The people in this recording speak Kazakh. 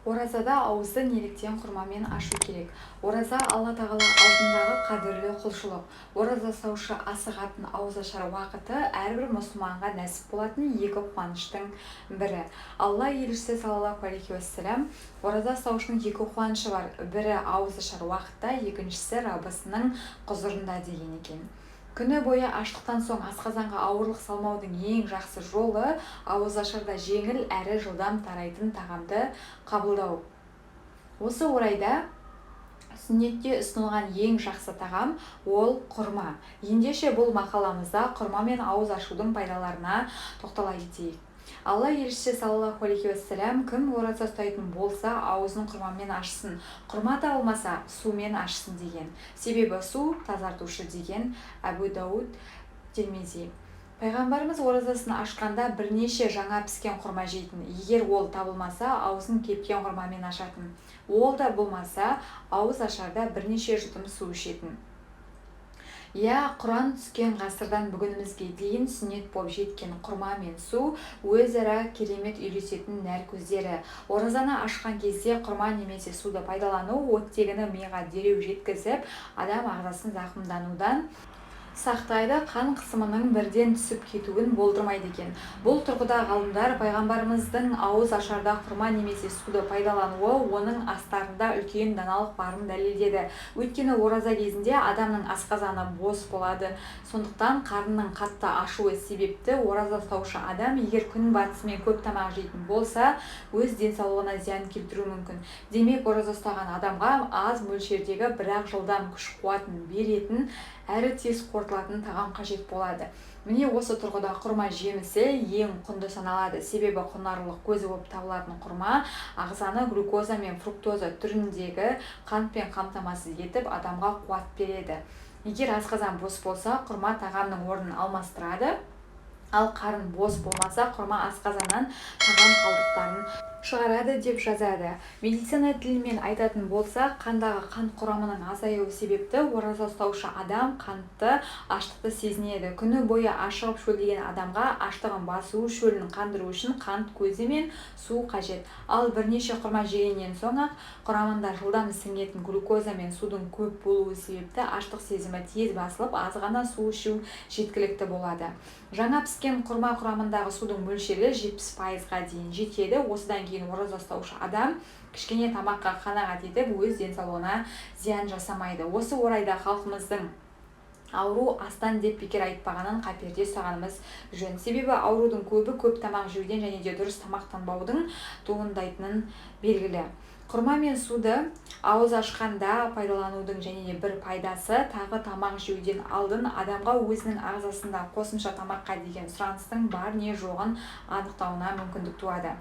Оразада ауызды неліктен құрмамен ашу керек? Ораза Алла тағала алдындағы қадірлі құлшылық. Ораза ұстаушы асығатын ауызашар уақыты әрбір мұсылманға нәсіп болатын екі қуаныштың бірі. Алла елшісі саллаллаху алейхи уассалам ораза ұстаушының екі қуанышы бар. Бірі ауызашар уақытта, екіншісі Раббысының құзырында деген екен. Күні бойы аштықтан соң асқазанға ауырлық салмаудың ең жақсы жолы ауызашарда жеңіл әрі жылдам тарайтын тағамды қабылдау. Осы орайда сүннетте ұсынылған ең жақсы тағам ол құрма. Ендеше бұл мақаламызда құрма мен ауыз ашудың пайдаларына тоқтала кетейік. Алла елшісі саллаллаху алейхи уассалам кім ораза ұстайтын болса аузын құрмамен ашсын, құрма табылмаса сумен ашсын деген. Себебі су тазартушы деген Әбу Дауд Тирмизи. Пайғамбарымыз оразасын ашқанда бірнеше жаңа піскен құрма жейтін. Егер ол табылмаса, аузын кепкен құрмамен ашатын. Ол да болмаса, ауыз ашарда бірнеше жұтым су ішетін. Құран түскен ғасырдан бүгінімізге дейін сүннет болып жеткен құрма мен су өзара керемет үйлесетін нәр көздері. Оразаны ашқан кезде құрма немесе суды пайдалану оттегіні миға дереу жеткізіп, адам ағзасын зақымданудан сақтайды, қан қысымының бірден түсіп кетуін болдырмайды екен. Бұл тұрғыда ғалымдар пайғамбарымыздың ауыз ашарда құрма немесе суды пайдалануы оның астарында үлкен даналық барын дәлелдеді. Өйткені ораза кезінде адамның асқазаны бос болады. Сондықтан қарынның қатты ашуы себепті ораза ұстаушы адам егер күн батысымен көп тамақ жейтін болса, өз денсаулығына зиян келтіруі мүмкін. Демек, ораза ұстаған адамға аз мөлшердегі бірақ жылдам күш қуатын беретін әрі тез қорытылатын тағам қажет болады. Міне осы тұрғыда құрма жемісі ең құнды саналады. Себебі құнарлылық көзі болып табылатын құрма ағзаны глюкоза мен фруктоза түріндегі қантпен қамтамасыз етіп, адамға қуат береді. Егер асқазан бос болса, құрма тағамның орнын алмастырады. Ал қарын бос болмаса, құрма асқазаннан тағам қалдықтарын шығарады деп жазады. Медицина тілімен айтатын болса, қандағы қант құрамының азаюы себепті ораза ұстаушы адам қантты, аштықты сезінеді. Күні бойы ашығып шөлдеген адамға аштығын басу, шөлін қандыру үшін қант көзі мен су қажет. Ал бірнеше құрма жегеннен соң-ақ құрамында жылдам сіңетін глюкоза мен судың көп болуы себепті аштық сезімі тез басылып, аз ғана су ішу жеткілікті болады. Жаңа піскен құрма құрамындағы судың мөлшері 70%-ға дейін жетеді. Осыдан кейін ораза ұстаушы адам кішкене тамаққа қанағат етіп, өз денсаулығына зиян жасамайды. Осы орайда халқымыздың ауру астан деп бекер айтпағанын қаперде ұстағанымыз жөн. Себебі аурудың көбі көп тамақ жеуден және де дұрыс тамақтанбаудың туындайтынын белгілі. Құрма мен суды ауыз ашқанда пайдаланудың және де бір пайдасы тағы тамақ жеуден алдын адамға өзінің ағзасында қосымша тамаққа деген сұраныстың бар не жоғын анықтауына мүмкіндік туады.